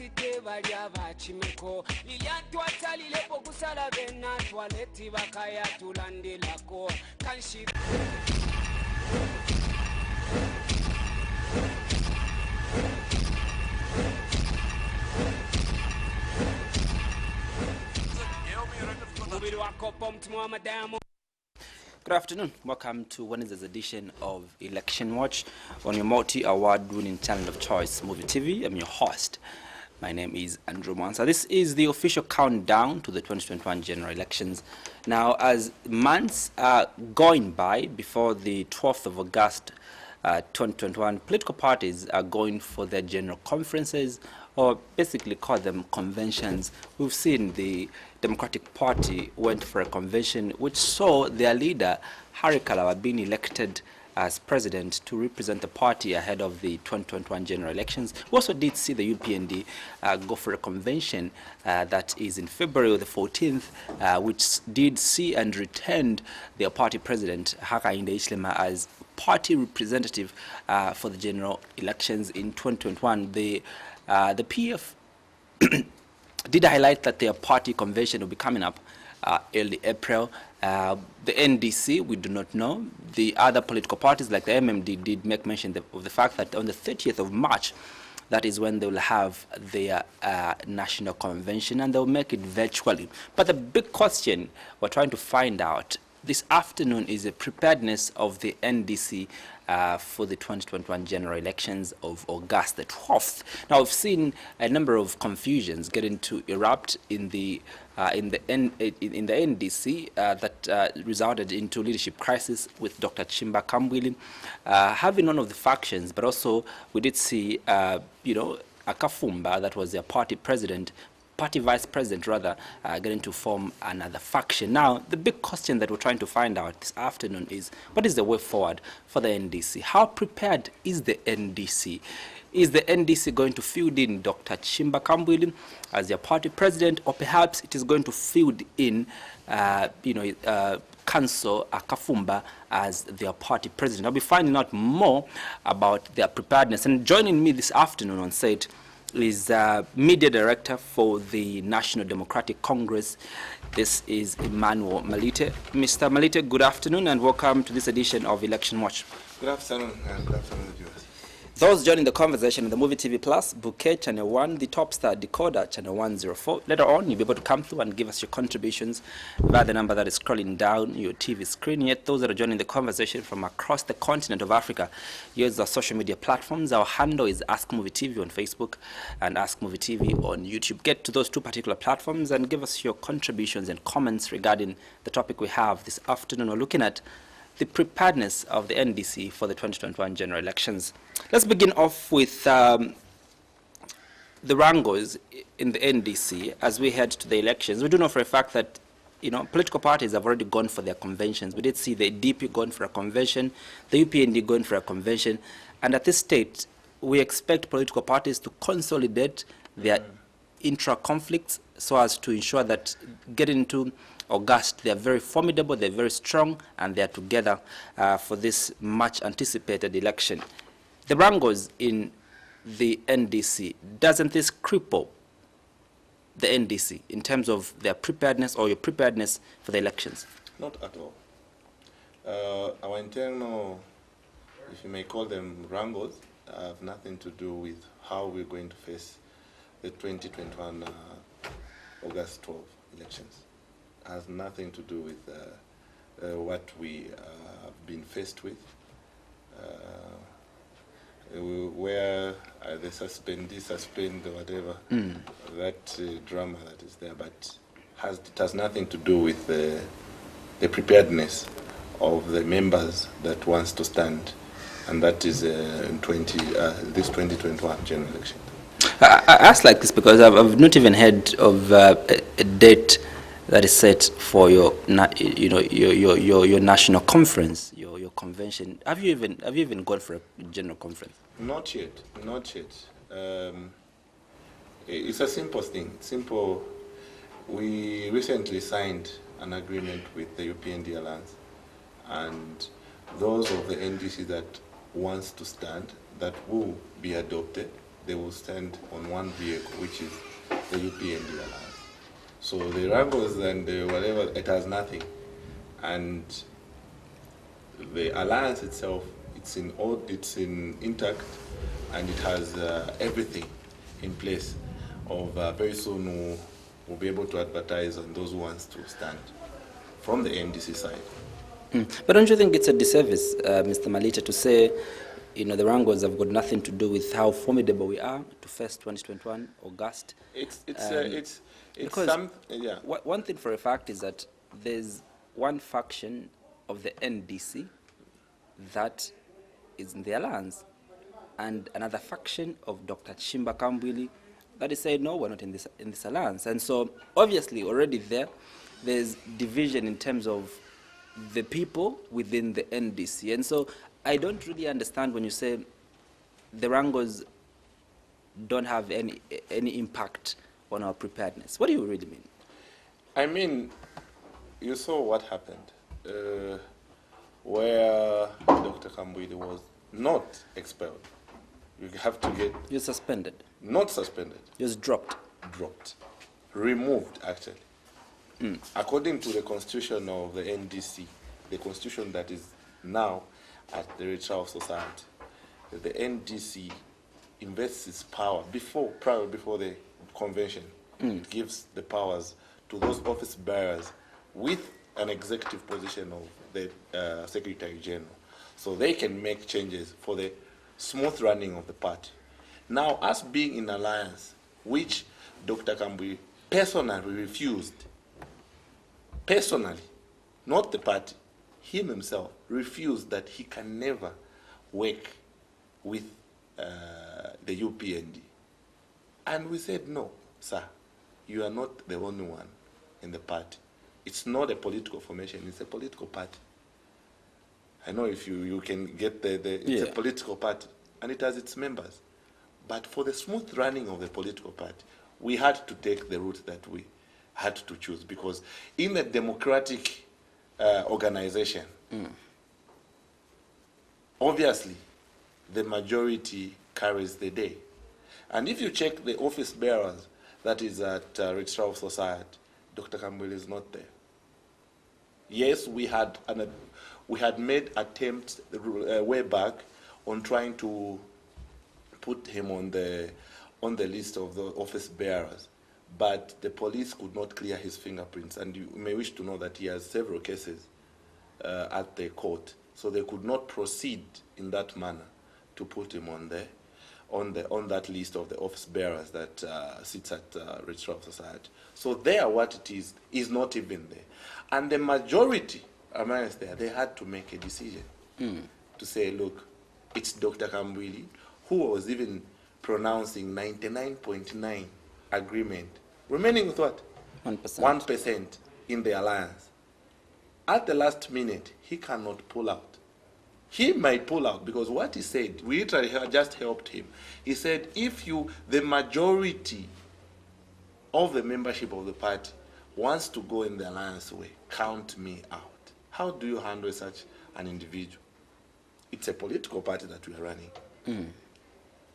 Malite balia bachimeko Liliantu atalile pokusala bena Toileti bakaya tulande lako Kanshi Good afternoon. Welcome to Wednesday's edition of Election Watch on your multi-award-winning channel of choice, Muvi TV. I'm your host. My name is Andrew Mansa. This is the official countdown to the 2021 general elections. Now, as months are going by before the 12th of August 2021, political parties are going for their general conferences, or basically call them conventions. We've seen the Democratic Party went for a convention which saw their leader, Harry Kalawa, being elected as president to represent the party ahead of the 2021 general elections. We also did see the UPND go for a convention that is in February the 14th, which did see and returned their party president, Hakainde Hichilema, as party representative for the general elections in 2021. The PF did highlight that their party convention will be coming up early April. The NDC, we do not know. The other political parties like the MMD did make mention of the fact that on the 30th of March, that is when they will have their national convention, and they'll make it virtually. But the big question we're trying to find out this afternoon is the preparedness of the NDC for the 2021 general elections of August the 12th. Now, we've seen a number of confusions getting to erupt in the NDC that resulted into leadership crisis with Dr. Chimba Kambwili having one of the factions, but also we did see, Akafumba, that was their party vice president rather, getting to form another faction. Now, the big question that we're trying to find out this afternoon is, what is the way forward for the NDC? How prepared is the NDC? Is the NDC going to field in Dr. Chimba Kambwili as their party president, or perhaps it is going to field in, Council Akafumba as their party president? I'll be finding out more about their preparedness. And joining me this afternoon on set is media director for the National Democratic Congress. This is Emmanuel Malite. Mr. Malite, good afternoon and welcome to this edition of Election Watch. Good afternoon and good afternoon, viewers. Those joining the conversation on the Muvi TV Plus, Bouquet Channel 1, the Top Star Decoder Channel 104. Later on, you'll be able to come through and give us your contributions via the number that is scrolling down your TV screen. Yet those that are joining the conversation from across the continent of Africa, use our social media platforms. Our handle is Ask Muvi TV on Facebook and Ask Muvi TV on YouTube. Get to those two particular platforms and give us your contributions and comments regarding the topic we have this afternoon. We're looking at the preparedness of the NDC for the 2021 general elections. Let's begin off with the wrangles in the NDC as we head to the elections. We do know for a fact that political parties have already gone for their conventions. We did see the DP going for a convention, the UPND going for a convention, and at this stage, we expect political parties to consolidate their intra-conflicts so as to ensure that getting into August, they are very formidable, they're very strong, and they are together for this much anticipated election. The wrangles in the NDC, doesn't this cripple the NDC in terms of their preparedness or your preparedness for the elections? Not at all. Our internal, if you may call them wrangles, have nothing to do with how we're going to face the 2021 August 12 elections. Has nothing to do with what we have been faced with, where they suspend, or whatever, that drama that is there, but it has nothing to do with the preparedness of the members that wants to stand, and that is in this 2021 general election. I ask like this because I've not even heard of a date that is set for your national conference, your convention. Have you even gone for a general conference? Not yet. It's a simple thing. Simple. We recently signed an agreement with the UPND Alliance, and those of the NDC that wants to stand, that will be adopted they will stand on one vehicle, which is the UPND alliance. So the Rangos and the whatever, it has nothing. And the alliance itself, it's in intact, and it has everything in place. Very soon we'll be able to advertise on those who wants to stand from the NDC side. But don't you think it's a disservice, Mr. Malite, to say, the Rangos have got nothing to do with how formidable we are to face 2021 August? One thing for a fact is that there's one faction of the NDC that is in the alliance, and another faction of Dr. Chimba Kambwili that is saying, no, we're not in this alliance. And so obviously already there's division in terms of the people within the NDC. And so I don't really understand when you say the Rangos don't have any impact on our preparedness. What do you really mean? I mean, you saw what happened where Dr. Kambwili was not expelled. You have to get... You're suspended. Not suspended. Just dropped. Dropped. Removed, actually. According to the constitution of the NDC, the constitution that is now at the Registrar of Society, the NDC invests its power before the convention. It gives the powers to those office bearers with an executive position of the Secretary General, so they can make changes for the smooth running of the party. Now, us being in alliance, which Dr. Kambwili personally refused, personally, not the party, him himself refused that he can never work with the UPND. And we said, no, sir, you are not the only one in the party. It's not a political formation, it's a political party. I know if you can get it's a political party, and it has its members. But for the smooth running of the political party, we had to take the route that we had to choose, because in a democratic organization, obviously, the majority carries the day. And if you check the office bearers that is at Registrar of Society, Dr. Kambwili is not there. Yes, we had made attempts way back on trying to put him on the list of the office bearers, but the police could not clear his fingerprints, and you may wish to know that he has several cases at the court, so they could not proceed in that manner to put him on that list of the office bearers that sits at Registrar of Society. So there, what it is not even there, and the majority amongst there, they had to make a decision to say, look, it's Dr. Kambwili, who was even pronouncing 99.9 agreement, remaining with what? 1%. 1% in the alliance. At the last minute, he cannot pull out. He might pull out because what he said, we literally just helped him. He said, if the majority of the membership of the party wants to go in the alliance way, count me out. How do you handle such an individual? It's a political party that we are running.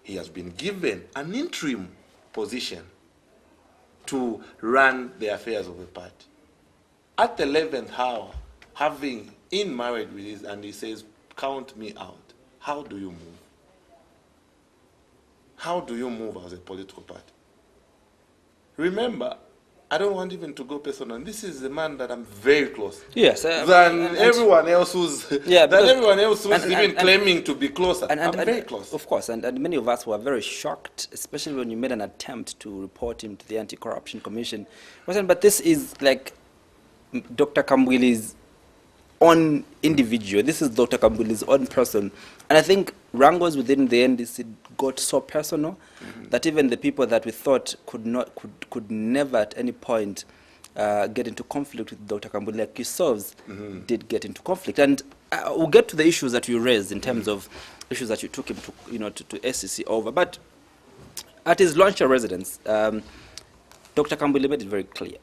He has been given an interim position to run the affairs of the party. At the 11th hour, having in marriage with this, and he says, count me out. How do you move? How do you move as a political party? Remember, I don't want even to go personal. This is a man that I'm very close. Yes, than everyone else who's even claiming to be closer. I'm very close. Of course, and many of us were very shocked, especially when you made an attempt to report him to the Anti-Corruption Commission. But this is like Dr. Kambwili's own individual. This is Dr. Kambwili's own person. And I think Rangos within the NDC got so personal that even the people that we thought could never at any point get into conflict with Dr. Kambwili, like yourselves, did get into conflict. And we'll get to the issues that you raised in terms of issues that you took him to SEC over. But at his Launcher residence, Dr. Kambwili made it very clear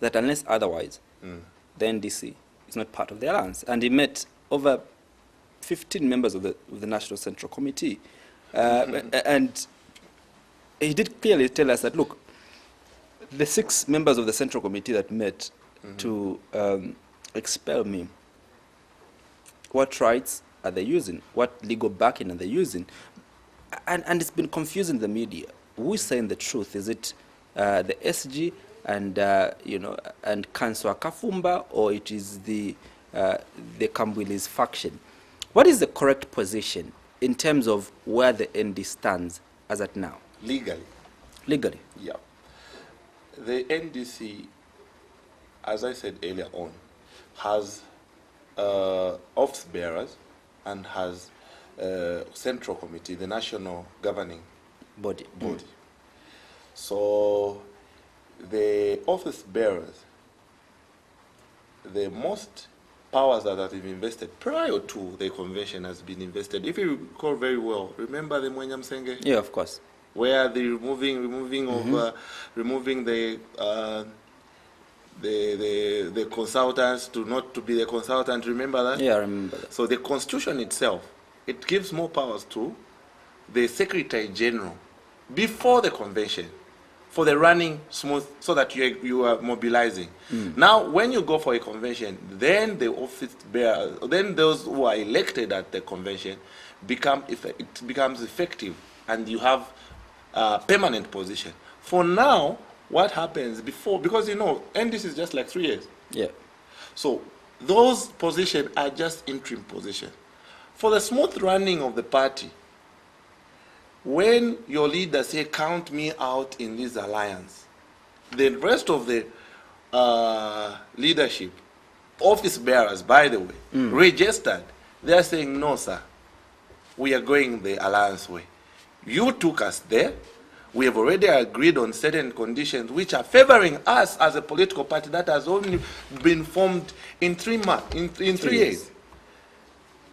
that unless otherwise, the NDC is not part of the alliance. And he met over 15 members of the National Central Committee And he did clearly tell us that, look, the 6 members of the Central Committee that met to expel me, what rights are they using? What legal backing are they using? And it's been confusing the media. Who is saying the truth? Is it the SG and and Councillor Kafumba, or it is the Kambwili's faction? What is the correct position in terms of where the ND stands as at now? Legally. Legally? Yeah. The NDC, as I said earlier on, has office bearers and has Central Committee, the national governing Body. So the office bearers, the most powers that have been invested prior to the convention has been invested. If you recall very well, remember the Mwenya Msenge? Yeah, of course. Where the removing the consultants to not to be the consultant. Remember that? Yeah, I remember that. So the constitution itself, it gives more powers to the Secretary General before the convention for the running smooth, so that you are mobilizing. Now, when you go for a convention, then the office bearer, then those who are elected at the convention it becomes effective, and you have a permanent position. For now, what happens before, because and this is just like 3 years. Yeah. So those positions are just interim positions. For the smooth running of the party, when your leader say, count me out in this alliance, the rest of the leadership, office bearers, by the way, registered, they are saying, no, sir, we are going the alliance way. You took us there. We have already agreed on certain conditions which are favoring us as a political party that has only been formed in 3 months, in 3 years.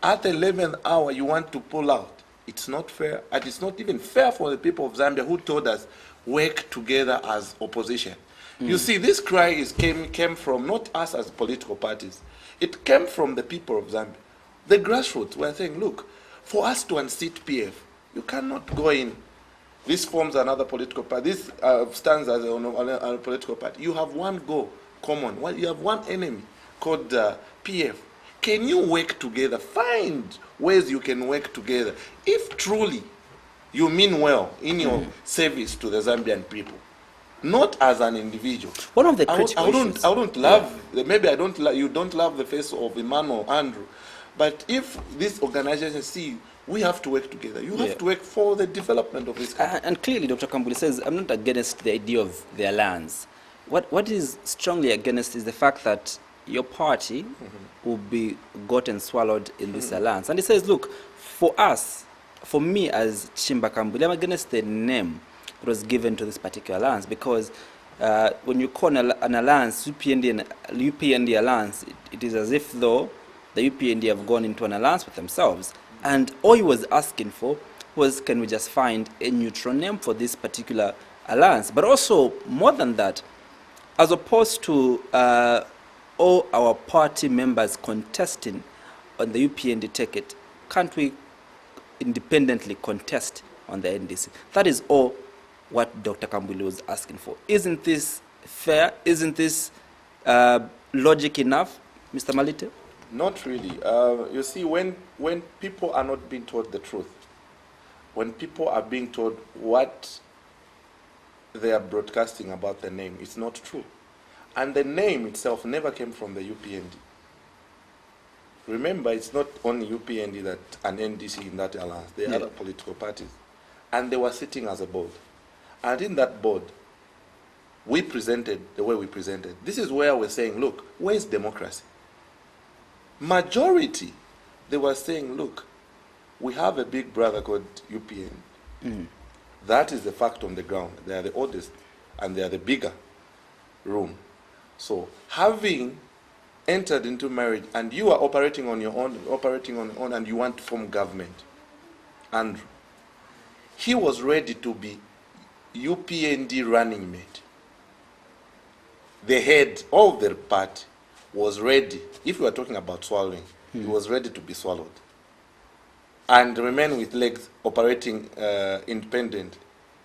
At the 11th hour, you want to pull out. It's not fair, and it's not even fair for the people of Zambia who told us, work together as opposition. You see, this cry came from not us as political parties. It came from the people of Zambia. The grassroots were saying, look, for us to unseat PF, you cannot go in. This forms another political party. This stands as a political party. You have one goal common. You have one enemy called PF. Can you work together? Find ways you can work together. If truly you mean well in your service to the Zambian people, not as an individual. One of the critical issues. I don't love, maybe you don't love the face of Emmanuel Andrew, but if this organization see we have to work together, you have to work for the development of this country. And clearly, Dr. Kambwili says, I'm not against the idea of the alliance. What is strongly against is the fact that your party will be gotten swallowed in this alliance. And he says, look, for us, for me as Chimba Kambwili, I'm against the name that was given to this particular alliance, because when you call an alliance, UPND alliance, it is as if though the UPND have gone into an alliance with themselves. And all he was asking for was, can we just find a neutral name for this particular alliance? But also, more than that, as opposed to all our party members contesting on the UPND ticket, can't we independently contest on the NDC? That is all what Dr. Kambwili was asking for. Isn't this fair? Isn't this logic enough, Mr. Malite? Not really. You see, when people are not being told the truth, when people are being told what they are broadcasting about the name, it's not true. And the name itself never came from the UPND. Remember, it's not only UPND that an NDC in that alliance. There are other political parties. And they were sitting as a board. And in that board, we presented the way we presented. This is where we're saying, look, where is democracy? Majority, they were saying, look, we have a big brother called UPN. That is the fact on the ground. They are the oldest and they are the bigger room. So having entered into marriage and you are operating on your own, and you want to form government, Andrew, he was ready to be UPND running mate. The head of the party was ready. If we are talking about swallowing, he was ready to be swallowed. and remain with legs operating independent.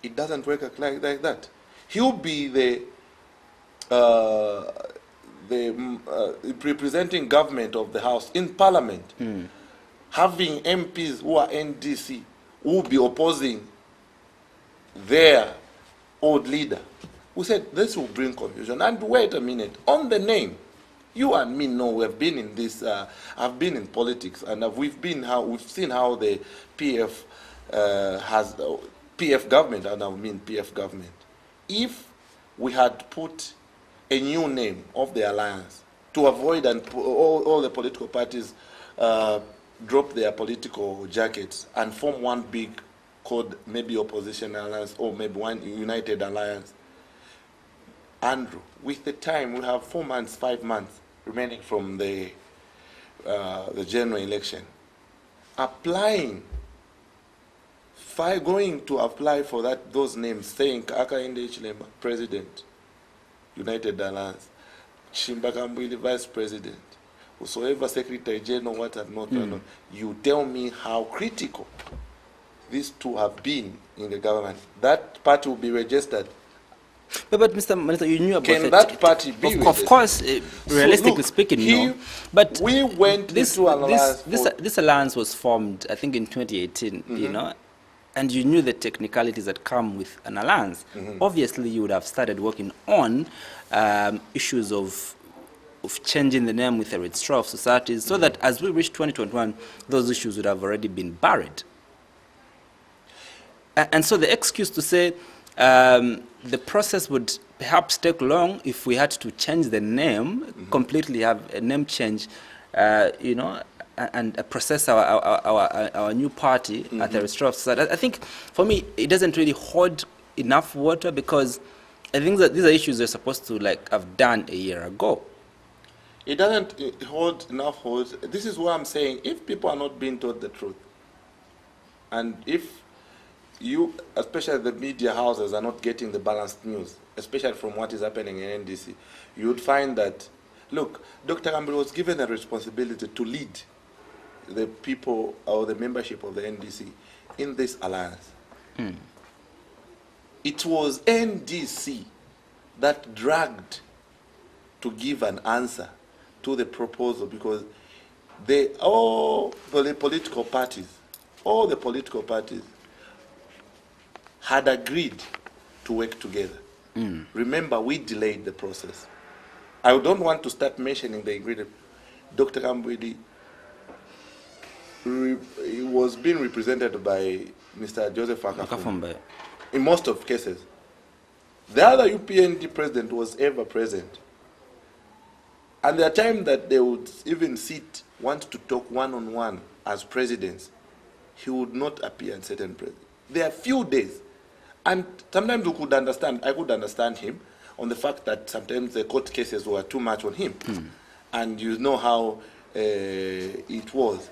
It doesn't work like that. He'll be the representing government of the House in Parliament, having MPs who are NDC, who will be opposing their old leader. We said this will bring confusion. And wait a minute, on the name, you and me know we have been in this. I've been in politics, and we've seen how the PF has PF government, and I mean PF government. If we had put a new name of the alliance to avoid and all the political parties drop their political jackets and form one big called maybe opposition alliance or maybe one united alliance. Andrew, with the time, we have 4 months, 5 months remaining from the general election. Going to apply for those names, saying Aka Ndh Chilema, President, United Alliance, Chimbakambwili, Vice President, whosoever Secretary General, what and not, you tell me how critical these two have been in the government. That party will be registered. But Mr. Malite, you knew about Can that party be registered? Of course, realistically speaking, no. But we went this alliance was formed, I think, in 2018, you know, and you knew the technicalities that come with an alliance. Obviously, you would have started working on issues of changing the name with the registrar of societies, so that as we reach 2021, those issues would have already been buried. And so the excuse to say the process would perhaps take long if we had to change the name, completely have a name change, you know, and process our new party at the registrar of society. I think, for me, it doesn't really hold enough water, because I think that these are issues we're supposed to have done a year ago. It doesn't hold enough hold. This is what I'm saying. If people are not being told the truth, and if you, especially the media houses, are not getting the balanced news, especially from what is happening in NDC, you would find that, look, Dr. Campbell was given a responsibility to lead the people or the membership of the NDC in this alliance. It was NDC that dragged to give an answer to the proposal, because all the political parties had agreed to work together. Remember, we delayed the process. I don't want to start mentioning the ingredient. Dr. Kambwidi was being represented by Mr. Joseph Akafumba in most of cases. The other UPND president was ever present. And there are times that they would even want to talk one-on-one as presidents. He would not appear in certain presidents. There are few days. And sometimes I could understand him on the fact that sometimes the court cases were too much on him. And you know how it was.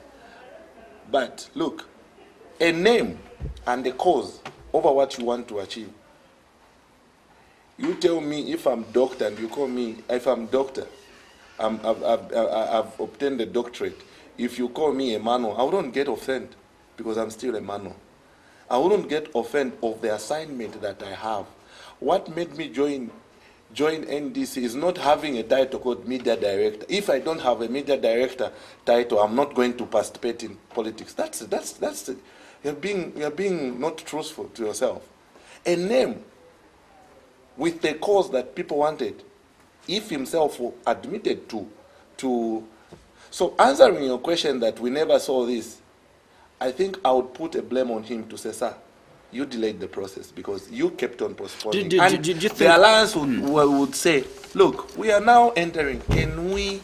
But look, a name and a cause over what you want to achieve. You tell me if I'm doctor, and you call me, if I'm doctor, I've obtained a doctorate. If you call me Emmanuel, I wouldn't get offended, because I'm still Emmanuel. I wouldn't get offended of the assignment that I have. What made me join NDC is not having a title called media director. If I don't have a media director title, I'm not going to participate in politics. You're being not truthful to yourself. A name with the cause that people wanted, if himself admitted to. So answering your question that we never saw this, I think I would put a blame on him to say, sir, you delayed the process because you kept on postponing. Do you think the alliance would say, look, we are now entering, can we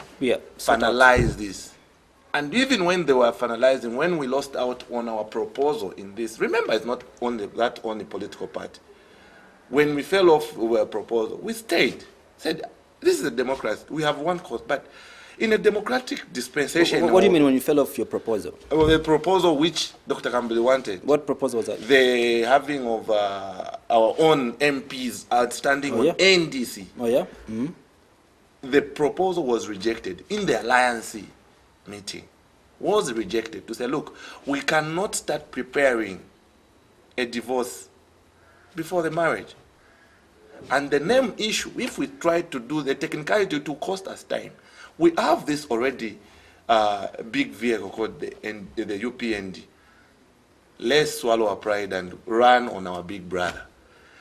finalize this? And even when they were finalizing, when we lost out on our proposal in this, remember, it's not only that only political party. When we fell off our proposal, we stayed, said, this is a democracy, we have one cause, but in a democratic dispensation. What do you mean when you fell off your proposal? Well, the proposal which Dr. Campbell wanted. What proposal was that? The having of our own MPs outstanding on NDC. Oh, yeah? The proposal was rejected in the alliance meeting. was rejected to say, look, we cannot start preparing a divorce before the marriage. And the name issue, if we try to do the technicality to cost us time, we have this already big vehicle called the UPND. Let's swallow our pride and run on our big brother.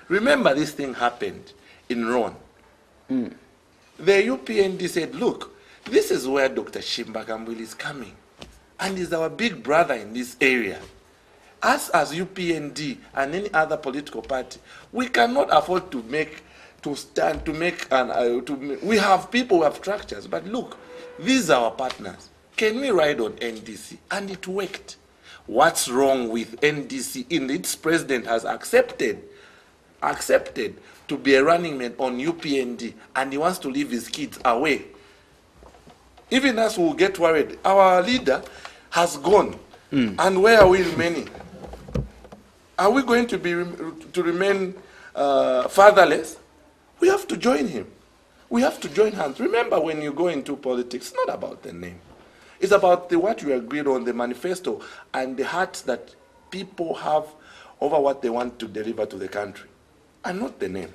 Remember, this thing happened in Ron. The UPND said, look, this is where Dr. Shimba Kambwili is coming, and he's our big brother in this area. Us as UPND and any other political party, we cannot afford to we have people, we have structures, but look, these are our partners. Can we ride on NDC? And it worked. What's wrong with NDC? Its president has accepted to be a running mate on UPND, and he wants to leave his kids away. Even us will get worried. Our leader has gone, and where are we remaining? Are we going to remain fatherless? We have to join him. We have to join hands. Remember, when you go into politics, it's not about the name. It's about what you agreed on, the manifesto, and the hearts that people have over what they want to deliver to the country, and not the name.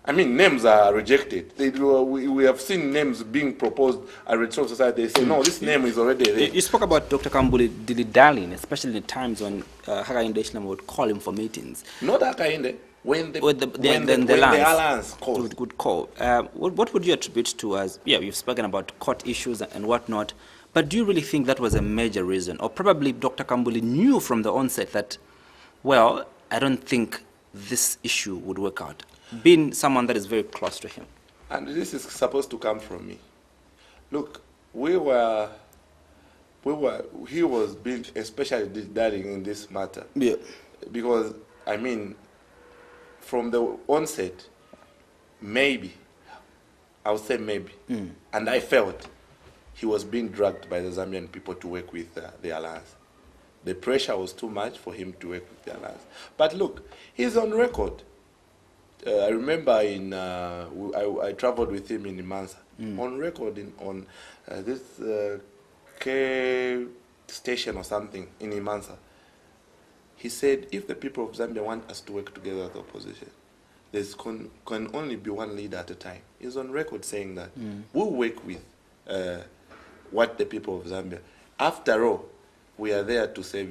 I mean, names are rejected. We have seen names being proposed at Register of Society. They say, no, this name is already there. You spoke about Dr. Kambwili dilly-dallying, especially in times when Hakainde Hichilema would call him for meetings. Not Hakainde. When the alliance called. Would call. What would you attribute to as, you've spoken about court issues and whatnot, but do you really think that was a major reason? Or probably Dr. Kambwili knew from the onset that, well, I don't think this issue would work out, being someone that is very close to him? And this is supposed to come from me. Look, he was being especially dilly-dallying in this matter. Yeah. Because, I mean, from the onset, maybe, I would say maybe, and I felt he was being dragged by the Zambian people to work with the alliance. The pressure was too much for him to work with the alliance. But look, he's on record. I remember I traveled with him in Imansa, on record on this K station or something in Imansa. He said, if the people of Zambia want us to work together as opposition, there can only be one leader at a time. He's on record saying that. We'll work with what the people of Zambia. After all, we are there to save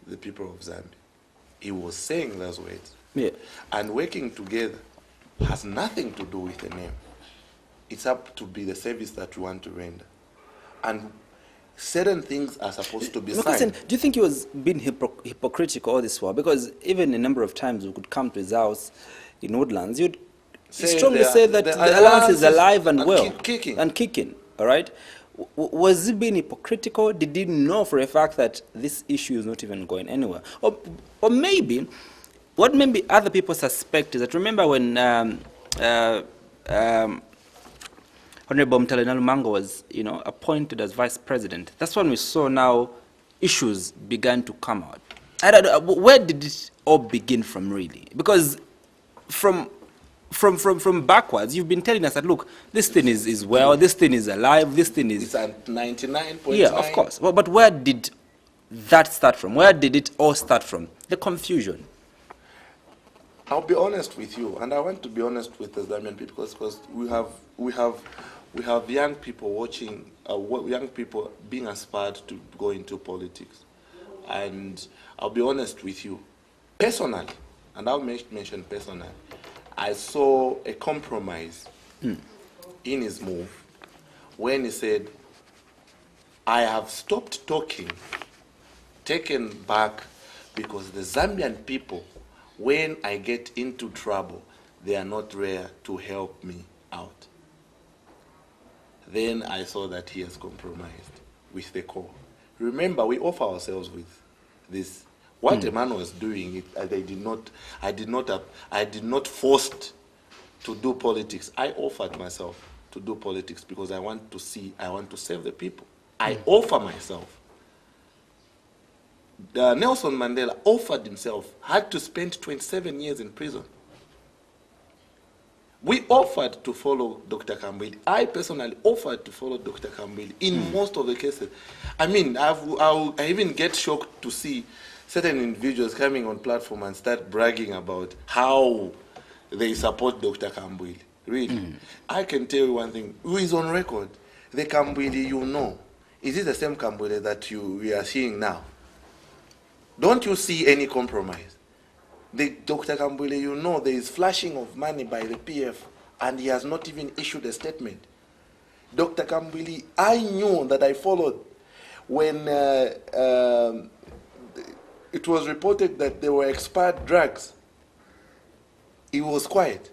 the people of Zambia. He was saying those words. Yeah. And working together has nothing to do with the name. It's up to be the service that we want to render. And certain things are supposed to be signed. Do you think he was being hypocritical all this while? Because even a number of times we could come to his house in Woodlands, you'd strongly say that the alliance is alive and well. Kicking, all right? Was he being hypocritical? Did he know for a fact that this issue is not even going anywhere? Or maybe, what maybe other people suspect is that, remember when Honorable Mtale Mango was, appointed as vice president. That's when we saw now issues began to come out. I don't know, where did it all begin from, really? Because from backwards, you've been telling us that, look, this thing is well, this thing is alive, this thing is... It's at 99.9. Yeah, of course. But where did that start from? Where did it all start from? The confusion. I'll be honest with you, and I want to be honest with the Zambian people, because we have young people watching, young people being aspired to go into politics. And I'll be honest with you, personally, and I'll mention personally, I saw a compromise in his move when he said, I have stopped talking, taken back, because the Zambian people, when I get into trouble, they are not there to help me out. Then I saw that he has compromised with the core. Remember, we offer ourselves with this. What Emmanuel was doing, I did not forced to do politics. I offered myself to do politics because I want to save the people. I offer myself. Nelson Mandela offered himself, had to spend 27 years in prison. We offered to follow Dr. Kambili. I personally offered to follow Dr. Kambili in most of the cases. I mean, I even get shocked to see certain individuals coming on platform and start bragging about how they support Dr. Kambili. Really. I can tell you one thing. Who is on record? The Kambili you know. Is it the same Kambili that we are seeing now? Don't you see any compromise? The Dr. Kambili, you know, there is flashing of money by the PF, and he has not even issued a statement. Dr. Kambili, I knew that I followed when it was reported that there were expired drugs. He was quiet.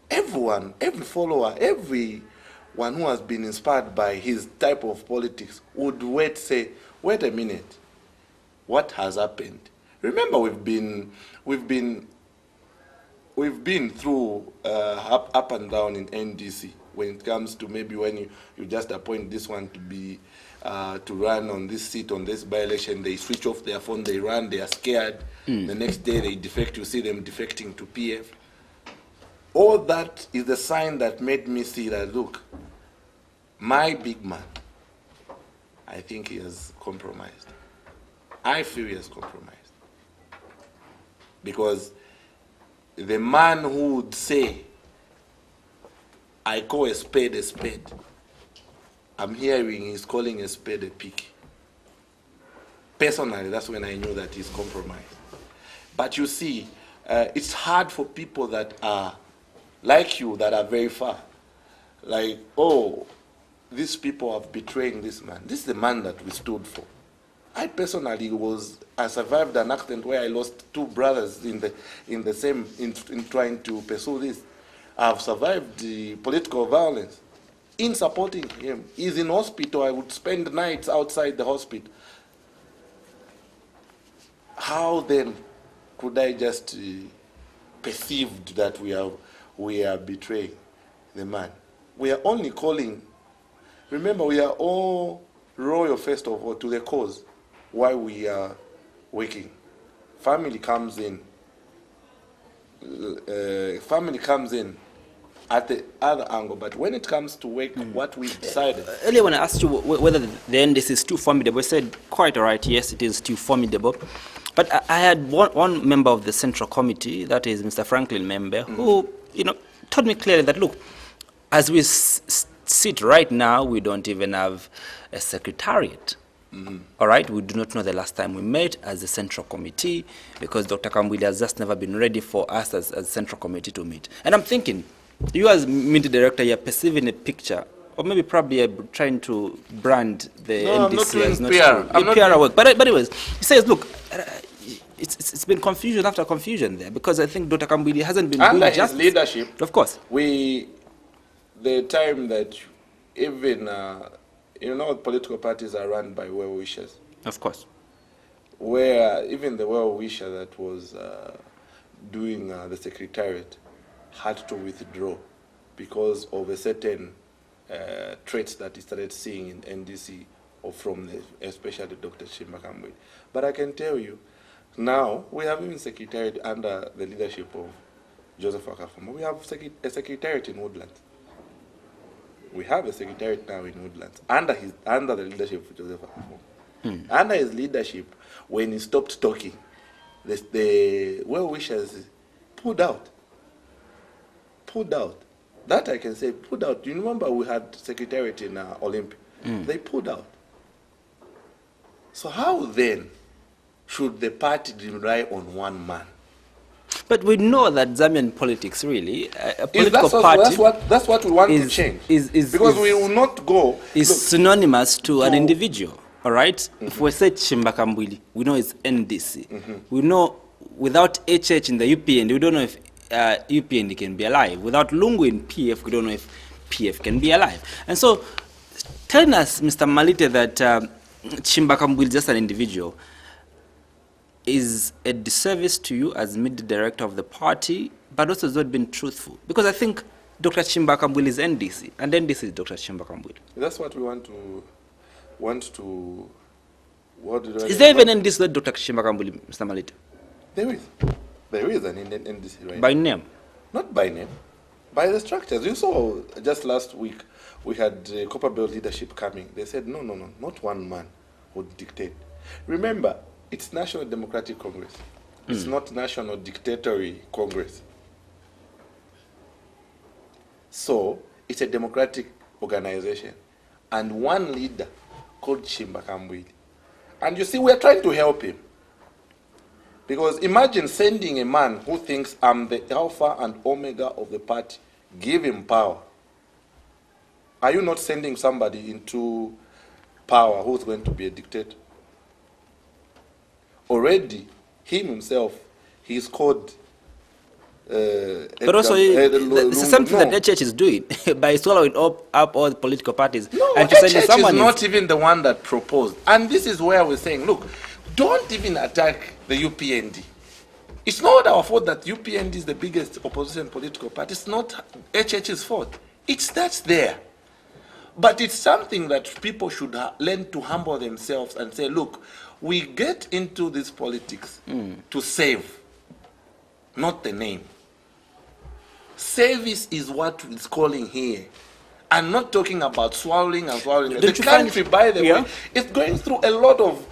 Everyone, every follower, everyone who has been inspired by his type of politics would say, wait a minute, what has happened? Remember, we've been through up and down in NDC when it comes to maybe when you just appoint this one to be to run on this seat on this by-election, they switch off their phone, they run, they are scared. The next day they defect, you see them defecting to PF. All that is the sign that made me see that, look, my big man, I think he has compromised. I feel he has compromised. Because the man who would say, I call a spade, I'm hearing he's calling a spade a pick. Personally, that's when I knew that he's compromised. But you see, it's hard for people that are like you, that are very far. Like, oh, these people are betraying this man. This is the man that we stood for. I personally I survived an accident where I lost two brothers in trying to pursue this. I've survived the political violence in supporting him. He's in hospital. I would spend nights outside the hospital. How then could I just perceive that we are betraying the man? We are only calling. Remember, we are all royal, first of all, to the cause. Why we are working. Family comes in. Family comes in at the other angle, but when it comes to work, what we decided. Earlier when I asked you whether the NDC is too formidable, you said quite all right, yes, it is too formidable. But I had one member of the Central Committee, that is Mr. Franklin Member, who told me clearly that, look, as we sit right now, we don't even have a secretariat. All right, we do not know the last time we met as a Central Committee because Dr. Kambili has just never been ready for us as Central Committee to meet. And I'm thinking, you as media director, you're perceiving a picture, or maybe probably you're trying to brand the NDC as not PR work. But anyways, he says, look, it's been confusion after confusion there because I think Dr. Kambili hasn't been under doing his justice. leadership. Of course, the time that even. Political parties are run by well-wishers. Of course. Where even the well-wisher that was doing the secretariat had to withdraw because of a certain traits that he started seeing in NDC or from especially Dr. Kambili. But I can tell you, now we have even secretariat under the leadership of Joseph Akafuma. We have a secretariat in Woodlands. We have a secretariat now in Woodlands under the leadership of Joseph Akafuma. Under his leadership, when he stopped talking, the well-wishers pulled out. That I can say, pulled out. Do you remember we had secretariat in Olympia? They pulled out. So how then should the party rely on one man? But we know that Zambian politics, really, a political party... That's what we want to change. Because we will not go... Is synonymous to an individual, all right? If we say Chimba Kambili, we know it's NDC. We know without HH in the UPND, we don't know if UPND can be alive. Without Lungu in PF, we don't know if PF can be alive. And so, telling us, Mr. Malite, that Chimba Kambili is just an individual, is a disservice to you as media director of the party, but also has not been truthful. Because I think Dr. Chimba Kambili is NDC, and NDC is Dr. Chimba Kambili. That's what we want to. Is there even NDC that Dr. Chimba Kambili, Mr. Malite? There is an NDC, right? By name? Not by name. by the structures. You saw just last week we had Copper Belt leadership coming. They said, no, not one man would dictate. Remember, it's National Democratic Congress. It's not National Dictatory Congress. So it's a democratic organization. And one leader called Chimbakambwili. And you see, we're trying to help him. Because imagine sending a man who thinks I'm the alpha and omega of the party, give him power. Are you not sending somebody into power who's going to be a dictator? Already, him himself, he's called... but also, the same thing that the church is doing by swallowing up all the political parties. No, and the church is not even the one that proposed. And this is where we're saying, look, don't even attack the UPND. It's not our fault that UPND is the biggest opposition political party. It's not HH's fault. It starts there. But it's something that people should learn to humble themselves and say, look, we get into this politics to save, not the name. Service is what it's calling here. I'm not talking about swallowing and swallowing. The country, by the way, is going through a lot of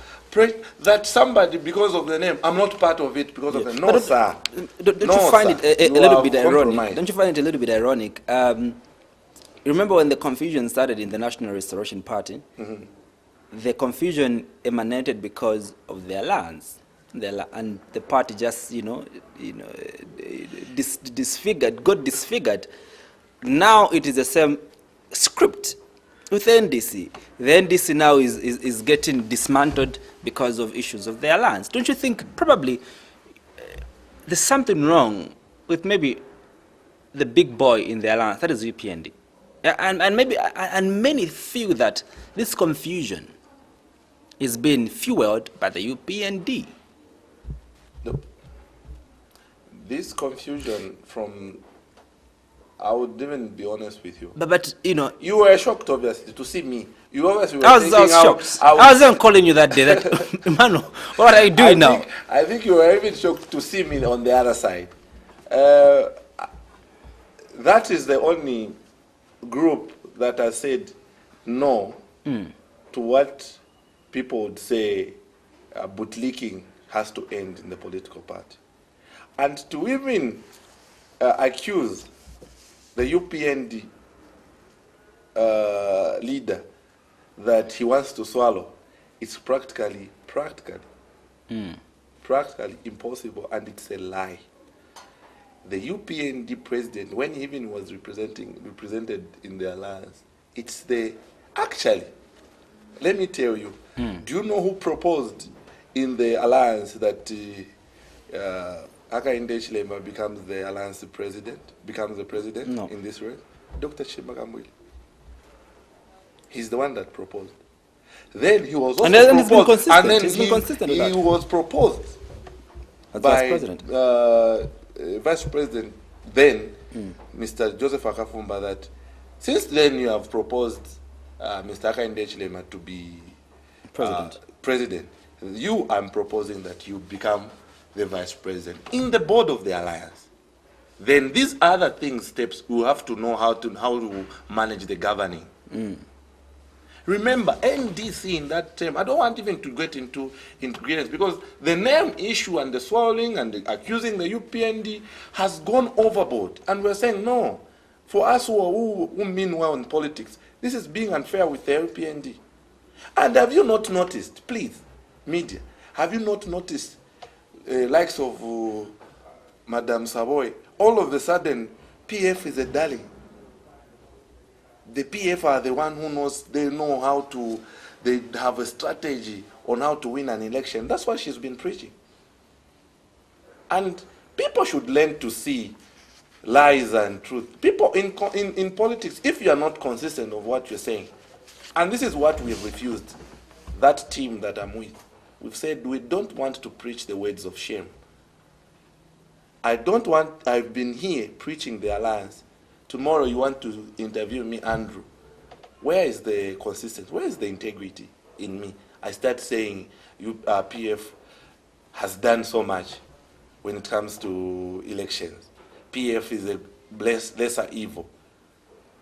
that somebody, because of the name, I'm not part of it because of the no, sir. Don't you find it a little bit ironic? Don't you find it a little bit ironic? Remember when the confusion started in the National Restoration Party? The confusion emanated because of the alliance, and the party just, disfigured, got disfigured. Now it is the same script with the NDC. The NDC now is getting dismantled because of issues of the alliance. Don't you think probably there's something wrong with maybe the big boy in the alliance, that is UPND? And many feel that this confusion is being fueled by the UPND. No. This confusion from, I would even be honest with you. But you were shocked, obviously, to see me. You obviously were I was shocked. I wasn't calling you that day. That, Emmanuel, what are you doing now? I think you were even shocked to see me on the other side. That is the only group that has said no to what people would say bootlicking has to end in the political party. And to even accuse the UPND leader that he wants to swallow, it's practically impossible, and it's a lie. The UPND president, when he even was represented in the alliance, it's the, actually, let me tell you, do you know who proposed in the alliance that Hakainde Hichilema becomes the alliance president, in this race? Dr. Chimbakambwili. He's the one that proposed. Then he was also proposed, and then he was proposed by Vice President then, Mr. Joseph Akafumba, that since then you have proposed Mr. Hakainde Hichilema to be president. You, I'm proposing that you become the Vice President in the board of the alliance. Then these other steps, we have to know how to manage the governing. Remember, NDC in that term, I don't want even to get into ingredients, because the name issue and the swallowing and the accusing the UPND has gone overboard. And we're saying, no, for us who mean well in politics, this is being unfair with the UPND. And have you not noticed, please, media, have you not noticed likes of Madam Savoy, all of a sudden, PF is a darling. The PF are the one who knows, they have a strategy on how to win an election. That's what she's been preaching. And people should learn to see lies and truth. People in politics, if you are not consistent of what you're saying, and this is what we've refused, that team that I'm with, we've said we don't want to preach the words of shame. I've been here preaching the alliance. Tomorrow you want to interview me, Andrew. Where is the consistency? Where is the integrity in me? I start saying PF has done so much when it comes to elections. PF is a lesser evil.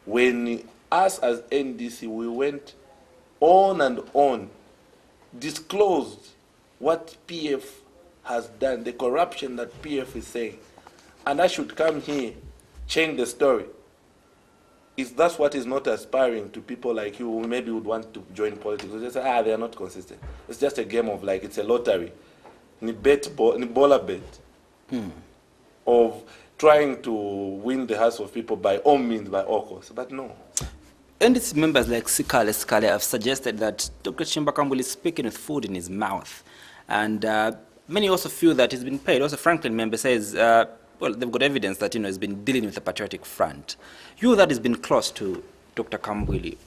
When us as NDC, we went on and on, disclosed what PF has done, the corruption that PF is saying, and I should come here, change the story. Is that what is not aspiring to people like you who maybe would want to join politics? They say, they are not consistent. It's just a game of it's a lottery. Ni bola bet. Of trying to win the hearts of people by all means, by all costs. But no. And its members like Sikale have suggested that Dr. Chimbakambuli is speaking with food in his mouth. And many also feel that he's been paid. Also, Franklin member says, well, they've got evidence that, he's been dealing with the Patriotic Front. You that has been close to Dr. Kambuli,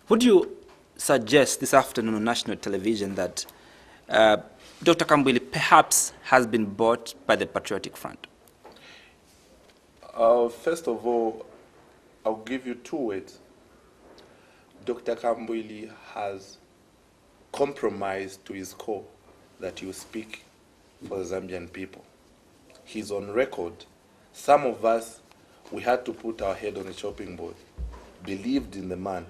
would you suggest this afternoon on national television that Dr. Kambuli perhaps has been bought by the Patriotic Front? First of all, I'll give you 2 words. Dr. Kambuli has compromised to his core that you speak for the Zambian people. He's on record. Some of us, we had to put our head on a chopping board, believed in the man,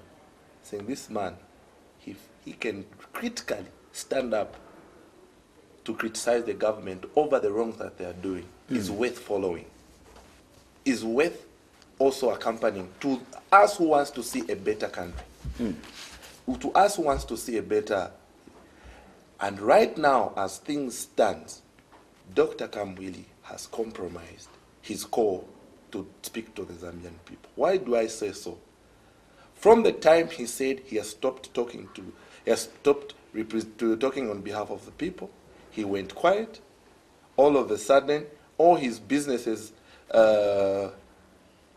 saying this man, he can critically stand up to criticize the government over the wrongs that they are doing, is worth following, is worth also accompanying to us who wants to see a better country, to us who wants to see a better. And right now, as things stand, Dr. Kambuli has compromised his core to speak to the Zambian people. Why do I say so? From the time he said he has stopped talking on behalf of the people, he went quiet. All of a sudden, all his businesses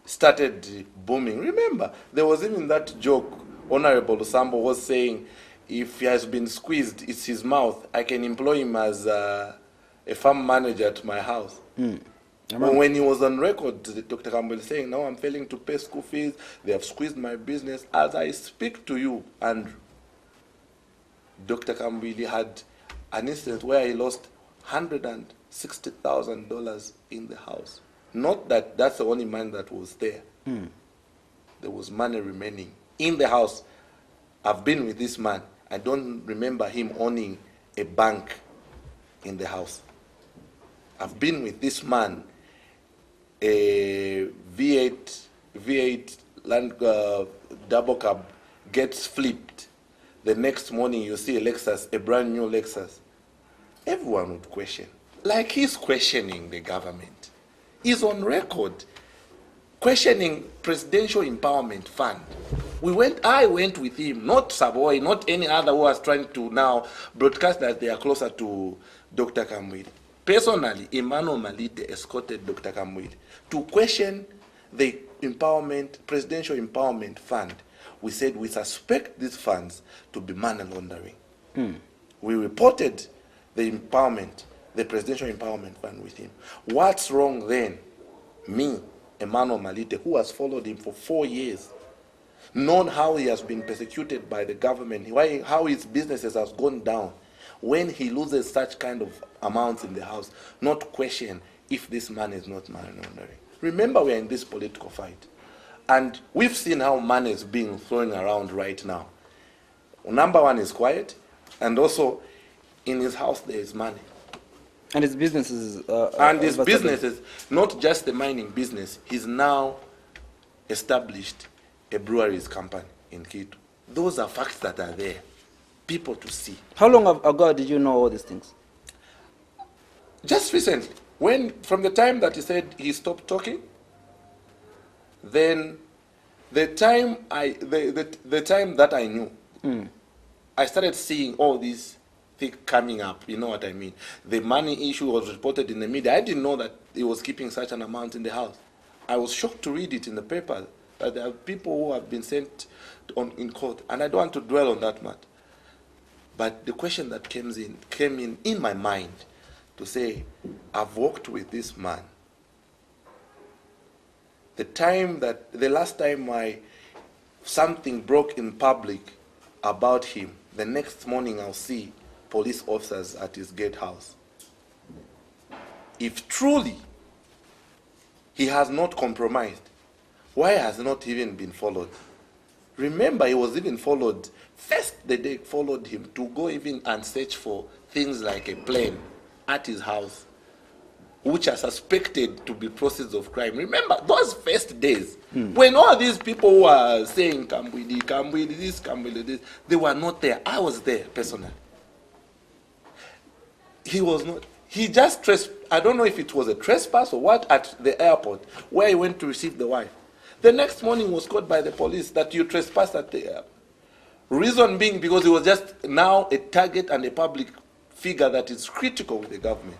started booming. Remember, there was even that joke, Honorable Sambo was saying, if he has been squeezed, it's his mouth. I can employ him as a farm manager at my house. When he was on record, Dr. Campbell saying, now I'm failing to pay school fees, they have squeezed my business. As I speak to you, Andrew, Dr. Campbell had an incident where he lost $160,000 in the house. Not that that's the only man that was there. There was money remaining in the house. I've been with this man. I don't remember him owning a bank in the house. I've been with this man. A V8 land double cab gets flipped. The next morning you see a Lexus, a brand new Lexus. Everyone would question. Like he's questioning the government. He's on record questioning Presidential Empowerment Fund. I went with him, not Savoy, not any other who was trying to now broadcast that they are closer to Dr. Kamwili. Personally, Emmanuel Malite escorted Dr. Kamwili to question the Presidential Empowerment Fund. We said we suspect these funds to be money laundering. We reported the Presidential Empowerment Fund with him. What's wrong then? Me, Emmanuel Malite, who has followed him for 4 years, known how he has been persecuted by the government, how his businesses has gone down, when he loses such kind of amounts in the house, not question if this man is not money laundering. Remember, we are in this political fight. And we've seen how money is being thrown around right now. Number one is quiet, and also in his house there is money. And his businesses... not just the mining business, he's now established a breweries company in Kitu. Those are facts that are there, people to see. How long ago did you know all these things? Just recently. From the time that he said he stopped talking, then the time that I knew, I started seeing all these things coming up. You know what I mean? The money issue was reported in the media. I didn't know that he was keeping such an amount in the house. I was shocked to read it in the paper that there are people who have been sent in court, and I don't want to dwell on that matter. But the question that came in my mind to say, I've worked with this man. The last time something broke in public about him, the next morning I'll see police officers at his gatehouse. If truly He has not compromised. Why has not even been followed? Remember, he was even followed. First, they followed him to go even and search for things like a plane at his house, which are suspected to be process of crime. Remember, those first days, when all these people were saying, come with this, they were not there. I was there, personally. He was not. He just I don't know if it was a trespass or what, at the airport, where he went to receive the wife. The next morning was caught by the police that you trespassed at the airport. Reason being because he was just now a target and a public figure that is critical with the government.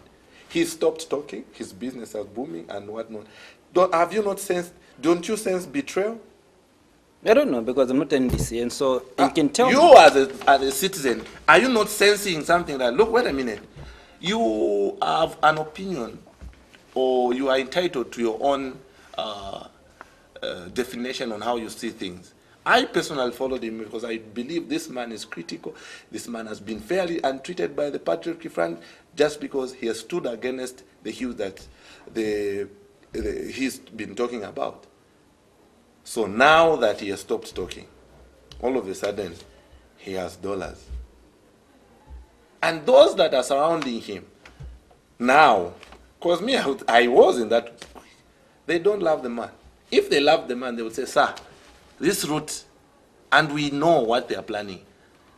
He stopped talking, his business was booming and whatnot. Have you not sensed, don't you sense betrayal? I don't know, because I'm not NDC, and so you can tell you me. as a citizen, are you not sensing something that, look, wait a minute, you have an opinion, or you are entitled to your own definition on how you see things. I personally followed him because I believe this man is critical. This man has been fairly untreated by the Patriotic Front just because he has stood against the hues that he's been talking about. So now that he has stopped talking, all of a sudden, he has dollars. And those that are surrounding him, now, because me, I was in that, they don't love the man. If they love the man, they would say, sir, this route, and we know what they are planning.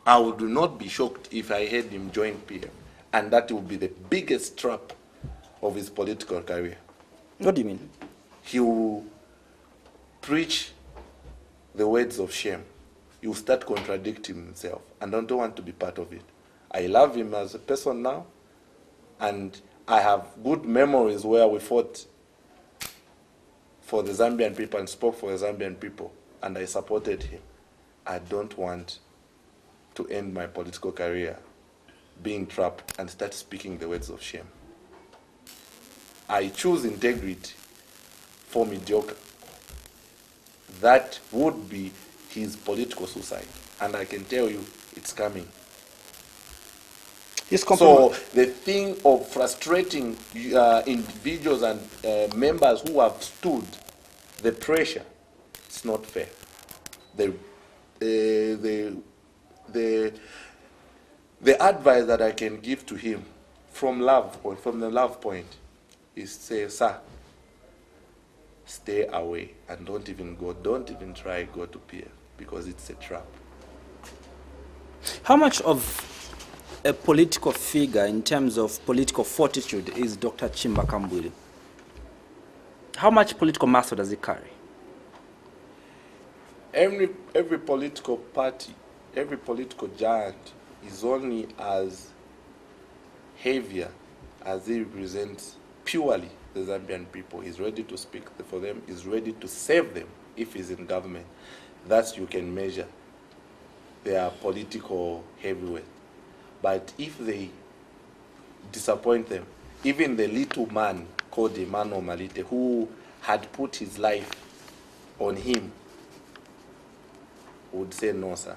I would not be shocked if I heard him join PM. And that will be the biggest trap of his political career. What do you mean? He will preach the words of shame. He will start contradicting himself, and I don't want to be part of it. I love him as a person now, and I have good memories where we fought for the Zambian people and spoke for the Zambian people, and I supported him. I don't want to end my political career being trapped and start speaking the words of shame. I choose integrity for mediocre. That would be his political suicide, and I can tell you it's coming. So the thing of frustrating individuals and members who have stood the pressure, it's not fair. The advice that I can give to him from love, or from the love point, is say, sir, stay away and don't even try go to PF, because it's a trap. How much of a political figure in terms of political fortitude is Dr. Chimba Kambwili? How much political muscle does he carry? Every political party, every political giant is only as heavier as he represents purely the Zambian people. He's ready to speak for them, he's ready to save them if he's in government. That's you can measure their political heavyweight. But if they disappoint them, even the little man called Emmanuel Malite, who had put his life on him, would say, no, sir,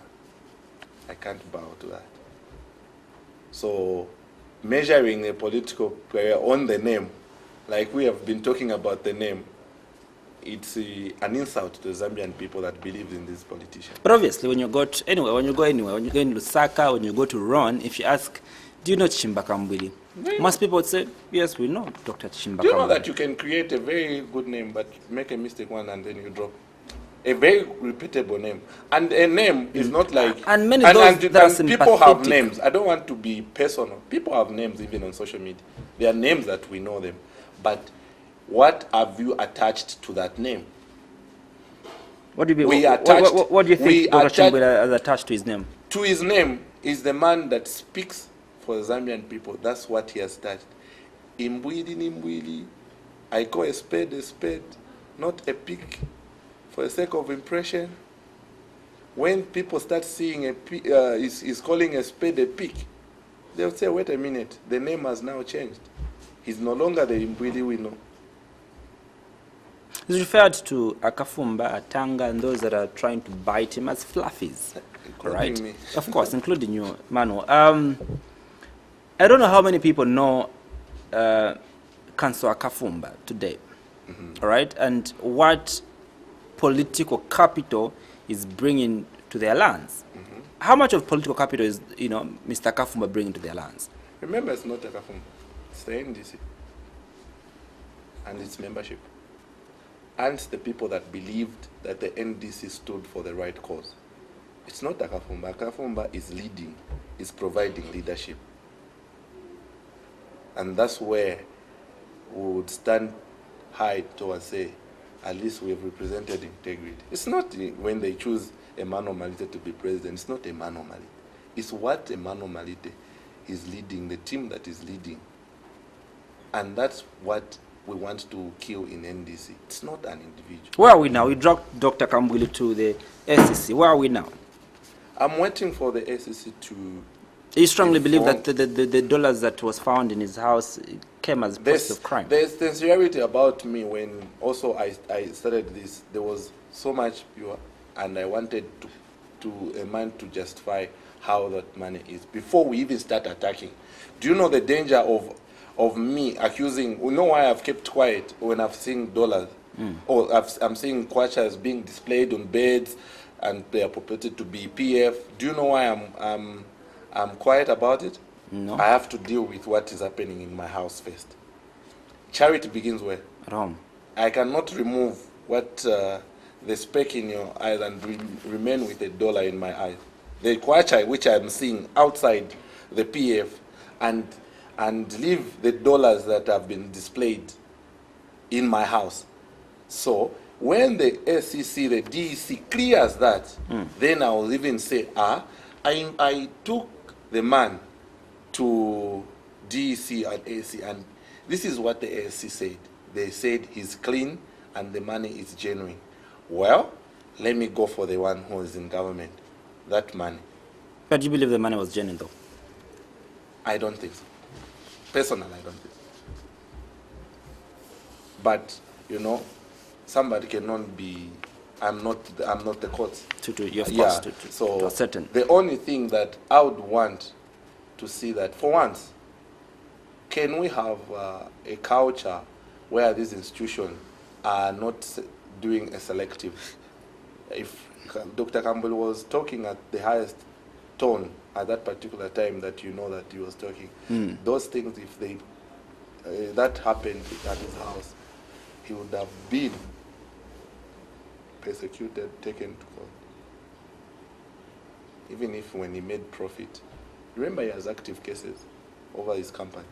I can't bow to that. So measuring a political career on the name, like we have been talking about the name, it's an insult to the Zambian people that believe in these politicians. But obviously, when you go anywhere, when you go in Lusaka, when you go to Ron, if you ask, do you know Chimba Kambwili? Most people would say, yes, we know Dr. Chimba Kambwili. Do you know that you can create a very good name, but make a mistake one and then you drop a very repeatable name? And a name is not like... And many and people have names. I don't want to be personal. People have names even on social media. There are names that we know them. But what have you attached to that name? What do you mean? What do you think Dr. Chimba has attached to his name? To his name is the man that speaks for the Zambian people. That's what he has touched. Imbwili, I call a spade, not a pick for the sake of impression. When people start seeing he's calling a spade a pick, they'll say, wait a minute, the name has now changed. He's no longer the Imbwili we know. He's referred to Akafumba, Atanga, and those that are trying to bite him as fluffies. Right? Me. Of course, including you, Manu. I don't know how many people know Councillor Akafumba today. all right, and what political capital is bringing to the alliance. How much of political capital is, Mr. Kafumba bringing to the alliance? Remember, it's not a Kafumba, it's the NDC and its membership, and the people that believed that the NDC stood for the right cause. It's not a Kafumba. Kafumba is leading, is providing leadership. And that's where we would stand high towards say, at least we have represented integrity. It's not when they choose Emmanuel Malite to be president, it's not Emmanuel Malite. It's what Emmanuel Malite is leading, the team that is leading. And that's what we want to kill in NDC. It's not an individual. Where are we now? We dropped Dr. Kambwili to the SEC. Where are we now? I'm waiting for the SEC to... You strongly believe that the dollars that was found in his house came as proof of crime? There's sincerity about me when also I started this. There was so much pure, and I wanted a man to justify how that money is before we even start attacking. Do you know the danger of me accusing? You know why I've kept quiet when I've seen dollars? Or I'm seeing kwachas being displayed on beds and they are purported to be PF. Do you know why I'm quiet about it? No. I have to deal with what is happening in my house first. Charity begins where? At home. I cannot remove what the speck in your eyes and remain with a dollar in my eyes. The kwacha which I'm seeing outside the PF and leave the dollars that have been displayed in my house. So when the SEC, the DEC clears that, then I will even say, I took the man to DEC and AC, and this is what the SEC said. They said he's clean and the money is genuine. Well, let me go for the one who is in government, that money. But do you believe the money was genuine, though? I don't think so. Personally, I don't think so. But, somebody cannot be... I'm not the court. You're forced to ascertain. The only thing that I would want to see that, for once, can we have a culture where these institutions are not doing a selective? If Dr. Campbell was talking at the highest tone at that particular time that that he was talking, those things, if that happened at his house, he would have been persecuted, taken to court. Even if when he made profit, remember he has active cases over his company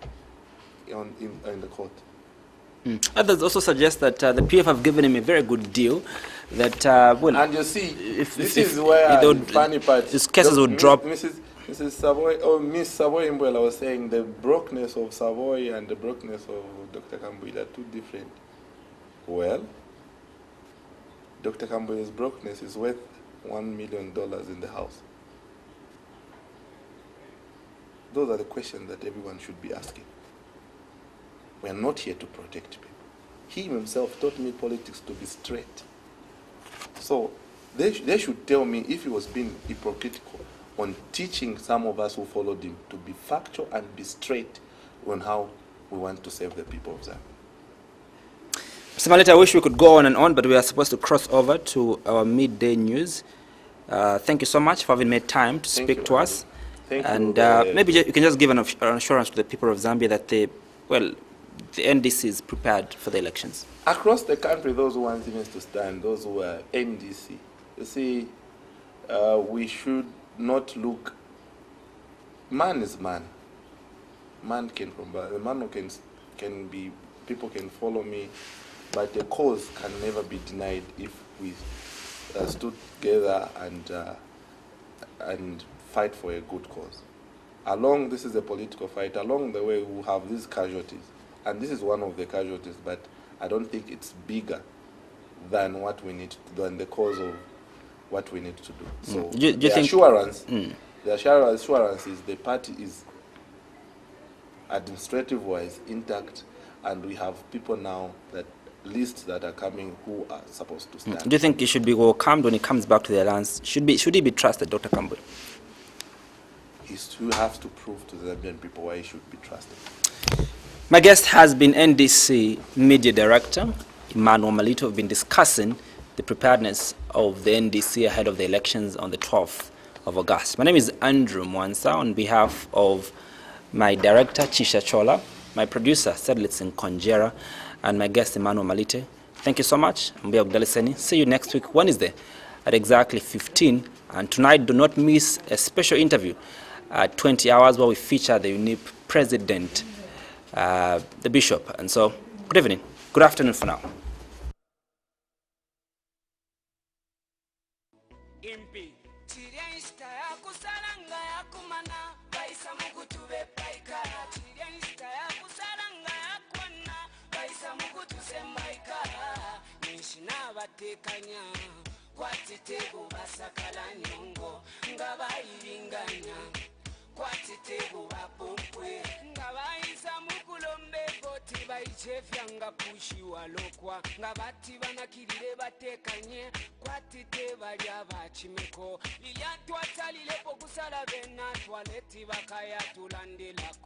in the court. Others also suggest that the PF have given him a very good deal. That and you see, this is where the funny part. His cases would drop. Mrs. Savoy, Miss Savoy Mbwela was saying the brokenness of Savoy and the brokenness of Dr. Kambwili are two different. Well, Dr. Kambwili's brokenness is worth $1 million in the house. Those are the questions that everyone should be asking. We are not here to protect people. He himself taught me politics to be straight. So they should tell me if he was being hypocritical on teaching some of us who followed him to be factual and be straight on how we want to save the people of Zambia. Mr. Malite, I wish we could go on and on, but we are supposed to cross over to our midday news. Thank you so much for having made time to speak to us. Thank you. And maybe you can just give an assurance to the people of Zambia that the NDC is prepared for the elections. Across the country, those who want events to stand, those who are NDC, you see, we should not look. Man is man. Man can combine. The man can be. People can follow me, but the cause can never be denied if we stood together and fight for a good cause. This is a political fight. Along the way, we have these casualties, and this is one of the casualties. But I don't think it's bigger than what we need to do, than the cause of what we need to do. So the assurance is the party is administrative-wise intact, and we have people now lists that are coming who are supposed to stand. Do you think he should be welcomed when he comes back to the alliance? Should he be trusted, Dr. Campbell? He still has to prove to the Zambian people why he should be trusted. My guest has been NDC Media Director, Emmanuel Malite. We've been discussing the preparedness of the NDC ahead of the elections on the 12th of August. My name is Andrew Mwansa, on behalf of my director, Chisha Chola, my producer, Sedlitz Konjera, and my guest, Emmanuel Malite. Thank you so much. See you next week, Wednesday, at exactly 15. And tonight, do not miss a special interview at 20 hours where we feature the unique president, the bishop. And so, good evening, good afternoon for now. Batekanya kwatitego basakala nyongo ngabayilinganya kwatitego bapompwe ngabayisa mukulombe koti bayichefyanga kushiwa lokwa ngabati banakirire batekanye kwatite balya bachimeko lilyatwatalile pokusala bena twaleti bakaya tulandelako.